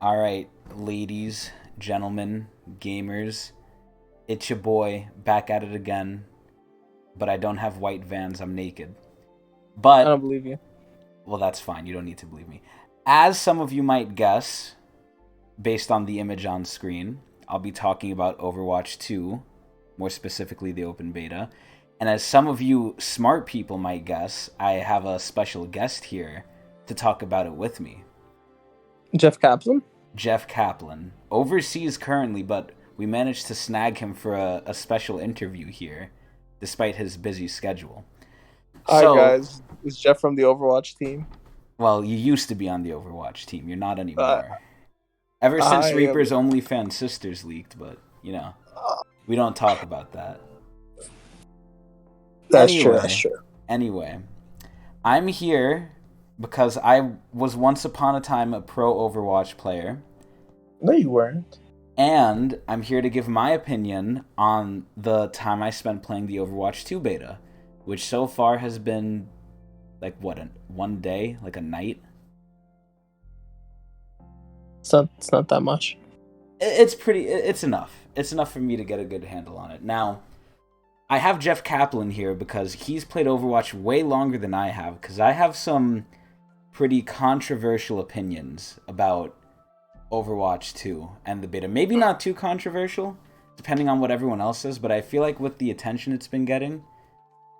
All right, ladies, gentlemen, gamers, it's your boy back at it again. But I don't have white Vans. I'm naked. I don't But believe you. well, that's fine. You don't need to believe me. As some of you might guess, based on the image on screen, I'll be talking about Overwatch 2, more specifically the open beta. And as some of you smart people might guess, I have a special guest here to talk about it with me. Jeff Kaplan? Jeff Kaplan, overseas currently, but we managed to snag him for a special interview here, despite his busy schedule. Hi, So, guys. It's Jeff from the Overwatch team. well, you used to be on the Overwatch team. You're not Uh, anymore. Ever since I am. Reaper's OnlyFans sisters leaked, but, we don't talk about that. That's true. That's Anyway, true. anyway, I'm here because I was once upon a time a pro Overwatch player. No, you weren't. And I'm here to give my opinion on the time I spent playing the Overwatch 2 beta, which so far has been like one day, like a night. It's not that much. It's pretty. It's enough. It's enough for me to get a good handle on it. Now, I have Jeff Kaplan here because he's played Overwatch way longer than I have. Because I have some pretty controversial opinions about Overwatch 2 and the beta. Maybe not too controversial, depending on what everyone else says, but I feel like with the attention it's been getting,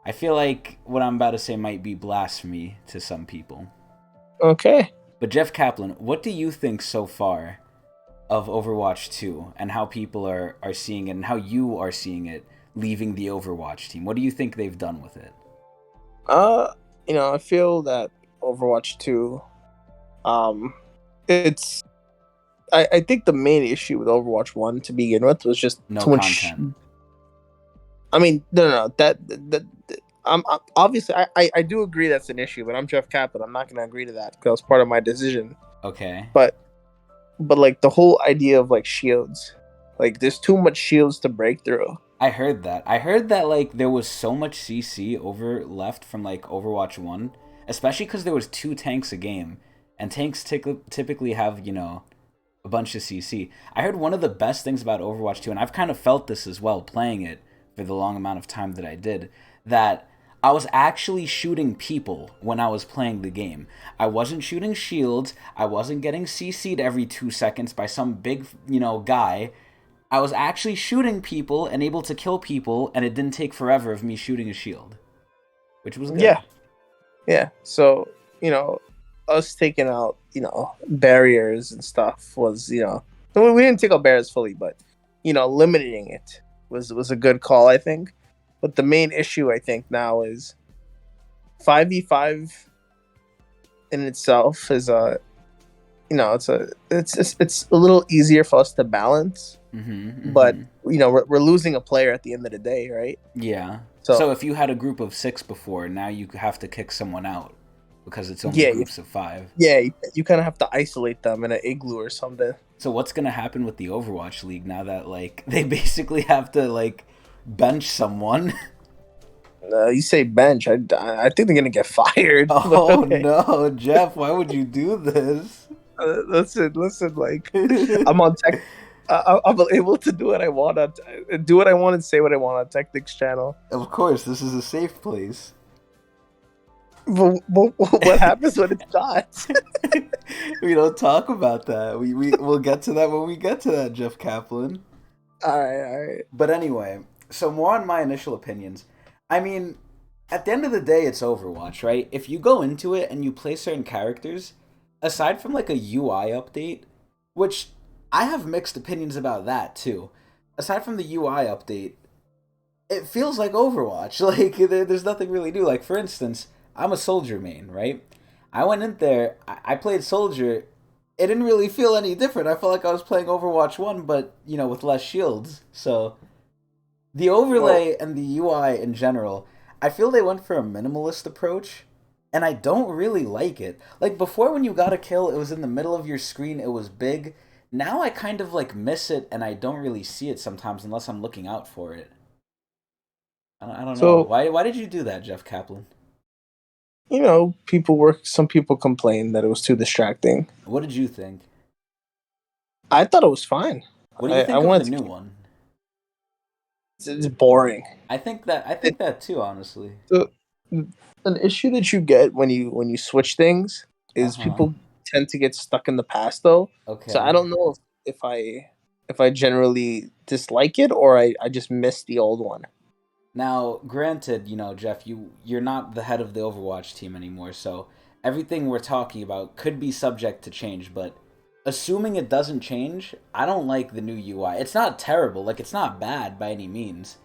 I feel like what I'm about to say might be blasphemy to some people. Okay. But Jeff Kaplan, what do you think so far of Overwatch 2 and how people are seeing it and how you are seeing it leaving the Overwatch team? What do you think they've done with it? Uh, I feel that Overwatch 2, it's. I think the main issue with Overwatch 1 to begin with was just No too much. content. I mean, no. Obviously, I do agree that's an issue, but I'm Jeff Kaplan. I'm not going to agree to that because it's part of my decision. Okay. But like the whole idea of like shields, like there's too much shields to break through. I heard that. I heard that like there was so much CC over left from like Overwatch 1, especially cuz there was two tanks a game and tanks typically have, a bunch of CC. I heard one of the best things about Overwatch 2, and I've kind of felt this as well playing it for the long amount of time that I did, that I was actually shooting people when I was playing the game. I wasn't shooting shields. I wasn't getting CC'd every 2 seconds by some big, guy. I was actually shooting people and able to kill people, and it didn't take forever of me shooting a shield, which was good. Yeah, yeah. So us taking out barriers and stuff was we didn't take out barriers fully, but limiting it was a good call, I think. But the main issue I think now is 5v5 in itself is it's a little easier for us to balance, but we're losing a player at the end of the day, right? Yeah. So So if you had a group of 6 before, now you have to kick someone out because it's only yeah, groups of 5. yeah, you kind of have to isolate them in an igloo or something. So what's gonna happen with the Overwatch League now that like they basically have to like bench someone? You say bench, I think they're gonna get fired. But Oh okay, no, Jeff, why would you do this? listen. Like I'm on tech. I'm able to do what I want do what I want and say what I want on Tecnics channel. Of course, this is a safe place. But what happens when it's not? We don't talk about that. We'll get to that when we get to that, Jeff Kaplan. All right. But anyway, so more on my initial opinions. I mean, at the end of the day, it's Overwatch, right? If you go into it and you play certain characters, aside from like a UI update, which I have mixed opinions about that too. Aside from the UI update, it feels like Overwatch. Like there's nothing really new. Like for instance, I'm a soldier main, right? I went in there, I played soldier. It didn't really feel any different. I felt like I was playing Overwatch 1, but with less shields. So the Well, overlay and the UI in general, I feel they went for a minimalist approach, and I don't really like it. Like before, when you got a kill, it was in the middle of your screen, it was big. Now I kind of like miss it, and I don't really see it sometimes unless I'm looking out for it. I don't know. so Why did you do that, Jeff Kaplan? people work. Some people complain that it was too distracting. What did you think? I thought it was fine. What do you I think of the wanted new to. one? It's boring. I think that too, honestly. So, an issue that you get when you switch things Uh is huh. people tend to get stuck in the past though. So I Okay. don't know if I generally dislike it or I just miss the old one. Now, granted, Jeff, you're not the head of the Overwatch team anymore, so everything we're talking about could be subject to change, but assuming it doesn't change, I don't like the new UI. It's not terrible, like it's not bad by any means,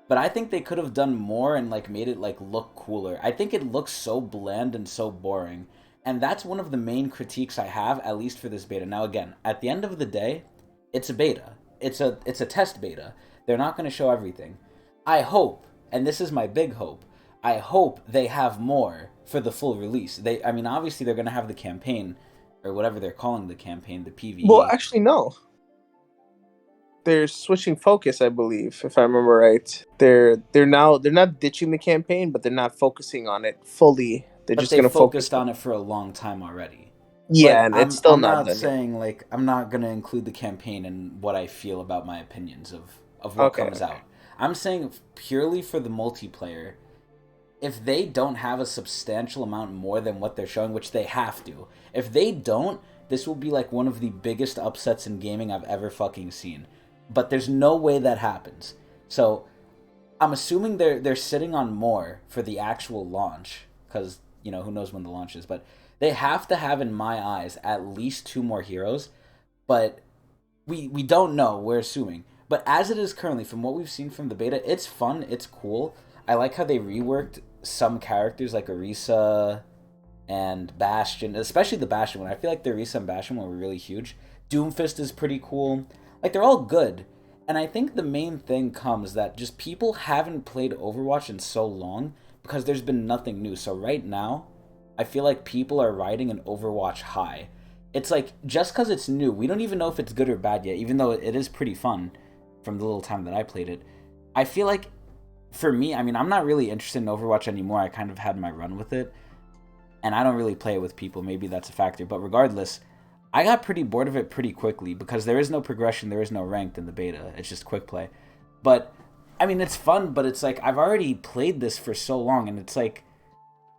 but I think they could have done more and like made it like look cooler. I think it looks so bland and so boring. And that's one of the main critiques I have, at least for this beta. Now again, at the end of the day, it's a beta. It's a test beta. They're not going to show everything. I hope, and this is my big hope, I hope they have more for the full release. I mean, obviously they're going to have the campaign or whatever they're calling the campaign, the Well, PvE. actually, no. They're switching focus, I believe, if I remember right. They're not ditching the campaign, but they're not focusing on it fully. They're But just they gonna focus focused on on it for a long time already. yeah, But and it's I'm still I'm not not done yet. saying like I'm not gonna include the campaign in what I feel about my opinions of what Okay, comes okay. out. I'm saying purely for the multiplayer. If they don't have a substantial amount more than what they're showing, which they have to, if they don't, this will be like one of the biggest upsets in gaming I've ever fucking seen. But there's no way that happens. So I'm assuming they're sitting on more for the actual launch because who knows when the launch is, but they have to have in my eyes at least two more heroes. But we don't know. We're assuming. But as it is currently, from what we've seen from the beta, it's fun. It's cool. I like how they reworked some characters like Orisa and Bastion, especially the Bastion one. I feel like the Orisa and Bastion one were really huge. Doomfist is pretty cool. Like they're all good. And I think the main thing comes that just people haven't played Overwatch in so long because there's been nothing new. So right now, I feel like people are riding an Overwatch high. It's like just because it's new, we don't even know if it's good or bad yet, even though it is pretty fun from the little time that I played it. I feel like for me, I mean, I'm not really interested in Overwatch anymore. I kind of had my run with it, and I don't really play it with people. Maybe that's a factor. But regardless, I got pretty bored of it pretty quickly because there is no progression, there is no ranked in the beta. It's just quick play. But I mean, it's fun, but it's like I've already played this for so long, and it's like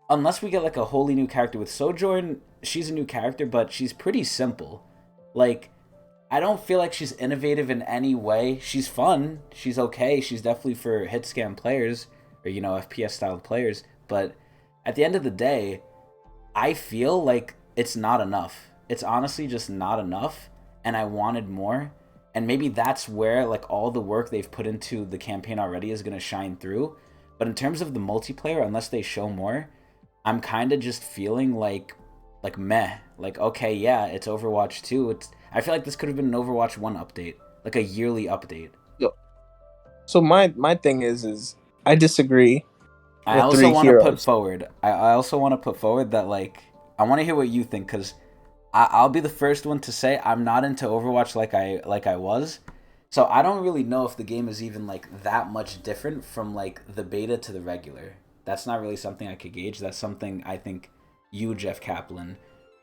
unless we get like a wholly new character with Sojourn, she's a new character, but she's pretty simple. Like I don't feel like she's innovative in any way. She's fun. She's okay. She's definitely for hit scan players or FPS style players. But at the end of the day, I feel like it's not enough. It's honestly just not enough, and I wanted more. And maybe that's where like all the work they've put into the campaign already is gonna shine through. But in terms of the multiplayer, unless they show more, I'm kind of just feeling like meh. Like okay, yeah, it's Overwatch 2. I feel like this could have been an Overwatch 1 update, like a yearly update. So, so my thing is I disagree I with also three want to put heroes. forward. I also want to put forward that like I want to hear what you think because I'll be the first one to say I'm not into Overwatch like I was. So I don't really know if the game is even like that much different from like the beta to the regular. That's not really something I could gauge. That's something I think you, Jeff Kaplan,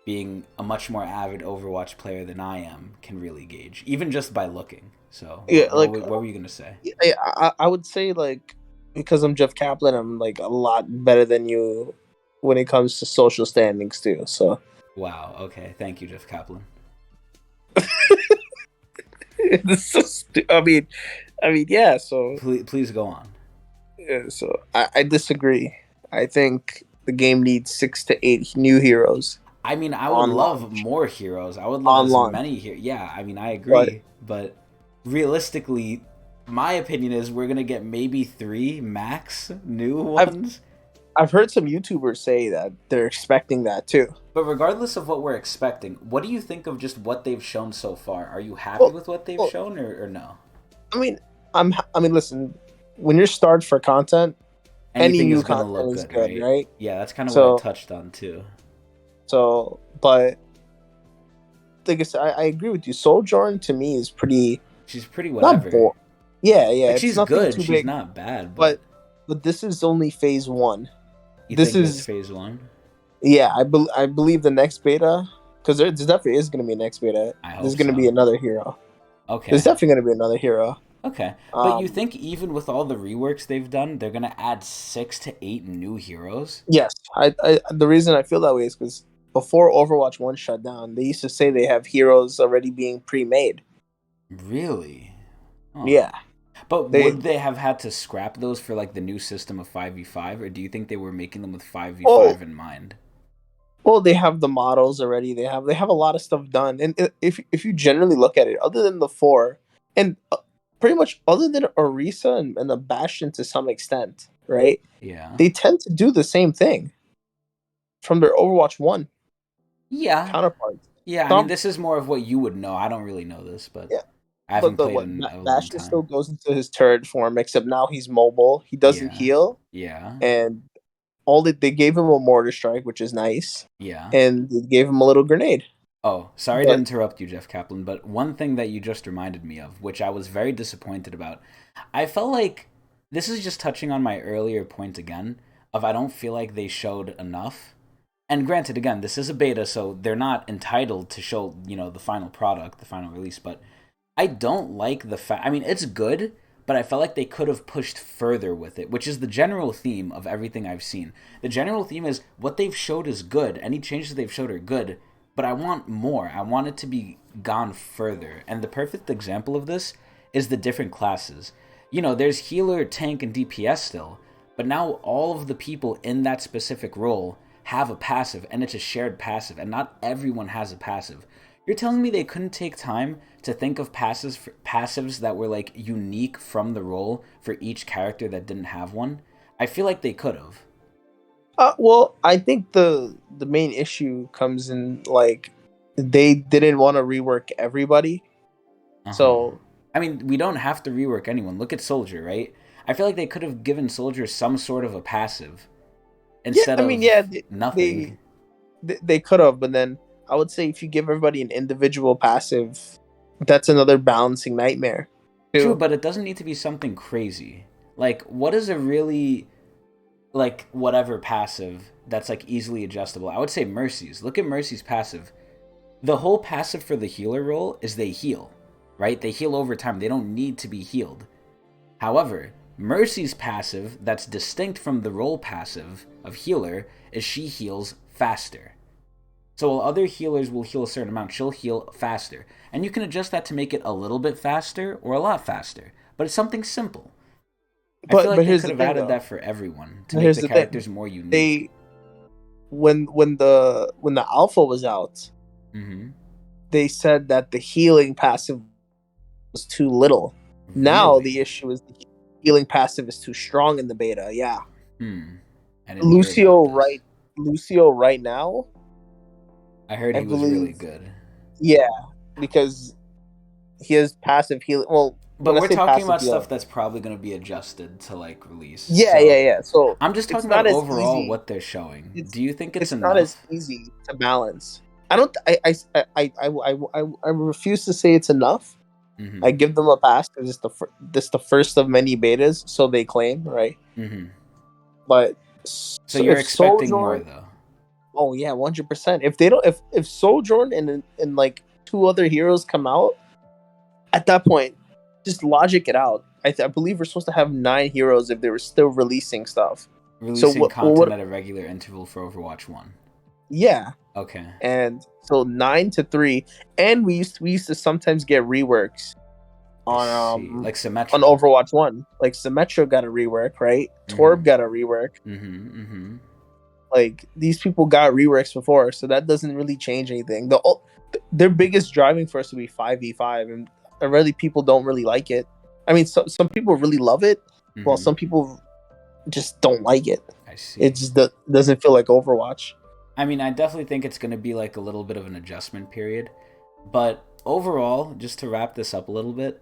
being a much more avid Overwatch player than I am, can really gauge, even just by looking. So Yeah, what were you gonna say? I would say like because I'm Jeff Kaplan, I'm like a lot better than you when it comes to social standings too. So Wow. Okay. Thank you, Jeff Kaplan. it's so I mean, yeah. So Please go on. I disagree. I think the game needs 6 to 8 new heroes I mean, I would on love launch. more heroes. I would love On as launch, many here. Yeah, I mean, I but agree. But realistically, my opinion is we're gonna get maybe three max new I've ones. I've heard some YouTubers say that they're expecting that too. But regardless of what we're expecting, what do you think of just what they've shown so far? Are you happy Well, with what they've well, shown, or no? I mean, listen. When you're starved for content, any Anything new is gonna look content is good, good, right? right? Yeah, that's kind of what I So, touched on too. but like I said, I agree with you. Sojourn to me is pretty She's pretty not whatever. boring. Yeah, yeah, Like it's she's nothing good. too She's big, not bad, but but this is only phase 1. you This think that's is phase one? yeah, I believe the next beta because there definitely is going to be a next beta. I There's hope going to be so. another hero. There's Okay. definitely going to be another hero. Okay. But you Um, think even with all the reworks they've done, they're gonna add 6 to 8 new heroes? yes, I the reason I feel that way is because before Overwatch One shut down, they used to say they have heroes already being pre-made. Really? Oh. Yeah, But they would they have had to scrap those for like the new system of 5v5, or do you think they were making them with 5v5 well, in mind? they have the models already. They have a lot of stuff done, and if you generally look at it, other than the four, and pretty much other than Orisa and the Bastion to some extent, right? Yeah. They tend to do the same thing from their Overwatch One Yeah. counterparts. Yeah, I mean, Some, this is more of what you would know. I don't really know this, but yeah, I haven't but played what in a long Bastion still time. goes into his turret form, except now he's mobile. He doesn't Yeah. heal, Yeah. and they gave him a mortar strike, which is nice, Yeah. and they gave him a little grenade. Oh, sorry to But interrupt you, Jeff Kaplan, but one thing that you just reminded me of, which I was very disappointed about, I felt like this is just touching on my earlier point again of I don't feel like they showed enough. And granted, again, this is a beta, so they're not entitled to show, the final product, the final release, but I don't like the fact. I mean, it's good, but I felt like they could have pushed further with it, which is the general theme of everything I've seen. The general theme is what they've showed is good. Any changes they've showed are good, but I want more. I want it to be gone further. And the perfect example of this is the different classes. There's healer, tank, and DPS still, but now all of the people in that specific role have a passive, and it's a shared passive, and not everyone has a passive. You're telling me they couldn't take time to think of passives that were like unique from the role for each character that didn't have one? I feel like they could have. well, I think the main issue comes in like they didn't want to rework everybody, Uh huh. so I mean, we don't have to rework anyone. Look at Soldier, right? I feel like they could have given Soldier some sort of a passive yeah, instead I mean, yeah, of nothing. they could have, but then I would say if you give everybody an individual passive, that's another balancing nightmare True, too. but it doesn't need to be something crazy. Like, what is a really like whatever passive that's like easily adjustable? I would say Mercy's. Look at Mercy's passive. The whole passive for the healer role is they heal, right? They heal over time. They don't need to be healed. However, Mercy's passive, that's distinct from the role passive of healer, is she heals faster. So while other healers will heal a certain amount, she'll heal faster. And you can adjust that to make it a little bit faster or a lot faster. But it's something simple. I feel like But they here's could the have thing added though. that for everyone to But make here's the the thing. characters more unique. They when the alpha was out, Mm-hmm. they said that the healing passive was too little. Now the Really? issue is the healing passive is too strong in the beta. Yeah. Hmm. I didn't hear about Lucio this. right Lucio right now, I heard I he was really believe, good. yeah, because he has passive healing. Well, But when I we're say talking passive about healing, stuff that's probably going to be adjusted to like release. yeah, So yeah, yeah. So I'm just it's talking about not as overall easy. what they're showing. It's Do you think it's it's not as enough? easy to balance. I don't. I refuse to say it's enough. Mm-hmm. I give them a pass because this the first of many betas, so they claim, right? Mm-hmm. But So so you're if expecting more Sojourn, though. oh yeah, 100%. If they don't, if Sojourn and like two other heroes come out at that point, just logic it out. I believe we're supposed to have 9 heroes if they were still releasing stuff. So Releasing what? content What? at a regular interval for Overwatch 1. Yeah, Okay. and so 9 to 3, and we used to sometimes get reworks I on see. Like on Symmetra. Overwatch One. Like Symmetra got a rework, right? Mm-hmm. Torb got a rework. Mm-hmm. Mm-hmm. Like these people got reworks before, so that doesn't really change anything. Their biggest driving force would be 5v5, and really people don't really like it. I mean, some people really love it, while Mm-hmm. some people just don't like it. I It see. just doesn't feel like Overwatch. I mean, I definitely think it's going to be like a little bit of an adjustment period. But overall, just to wrap this up a little bit,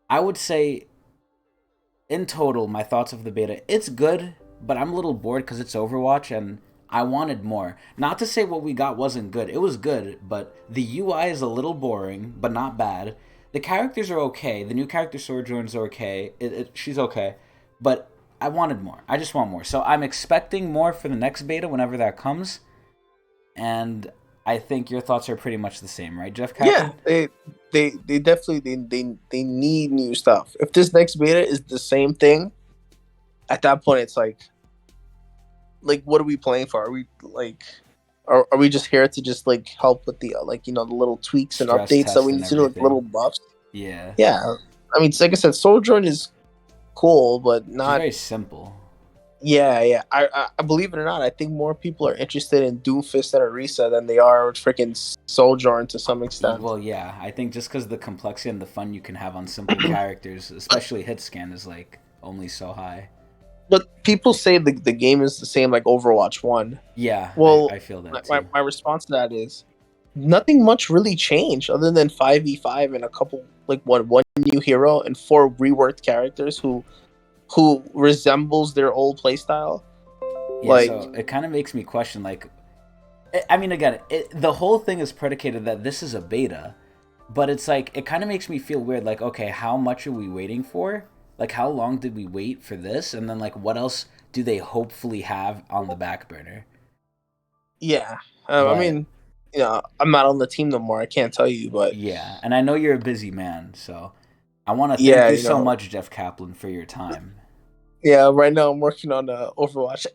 I would say in total, my thoughts of the beta, it's good, but I'm a little bored because it's Overwatch and I wanted more. Not to say what we got wasn't good. It was good, but the UI is a little boring, but not bad. The characters are okay. The new character Sojourn's okay. She's okay. But I wanted more. I just want more. So I'm expecting more for the next beta whenever that comes. And I think your thoughts are pretty much the same, right, Jeff Yeah, Kaplan? they definitely they need new stuff. If this next beta is the same thing, at that point it's like what are we playing for? Are we like are we just here to just like help with the like the little tweaks and Stress updates that test we and need to do, like everything. little buffs? Yeah. Yeah, I mean, like I said, Sojourn is cool, but Just not. very simple. Yeah, yeah. I believe it or not, I think more people are interested in Doomfist and Orisa than they are freaking Sojourn to some extent. Well, yeah, I think just because the complexity and the fun you can have on simple characters, especially hit scan, is like only so high. But people say the game is the same like Overwatch 1. Yeah, Well, I feel my, that my, too. my response to that is nothing much really changed other than 5v5 and a couple like one new hero and four reworked characters who resembles their old playstyle. Yeah, Like, so it kind of makes me question, like, I mean, again, the whole thing is predicated that this is a beta, but it's like, it kind of makes me feel weird, like, okay, how much are we waiting for? Like, how long did we wait for this? And then, like, what else do they hopefully have on the back burner? yeah. I But mean, I'm not on the team no more. I can't tell you, but yeah, and I know you're a busy man, so I want to thank yeah, you so much, Jeff Kaplan, for your time. yeah. Right now, I'm working on Overwatch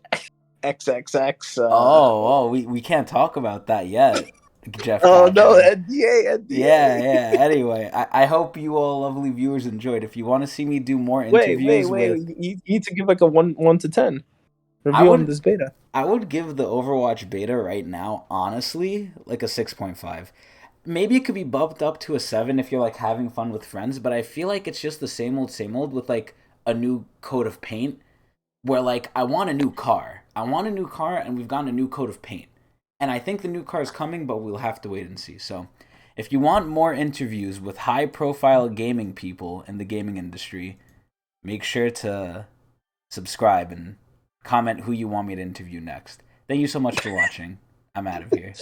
XXX. We can't talk about that yet, Jeff Oh no, Kaplan. NDA, Yeah, NDA. yeah. Anyway, I hope you all lovely viewers enjoyed. If you want to see me do more Wait, interviews wait. with, You need to give like a one to 10 I review on would this beta. I would give the Overwatch beta right now, honestly, like a 6.5. Maybe it could be bumped up to a 7 if you're like having fun with friends, but I feel like it's just the same old with like a new coat of paint where like I want a new car. I want a new car and we've gotten a new coat of paint. And I think the new car is coming, but we'll have to wait and see. So, if you want more interviews with high profile gaming people in the gaming industry, make sure to subscribe and comment who you want me to interview next. Thank you so much for watching. I'm out of here.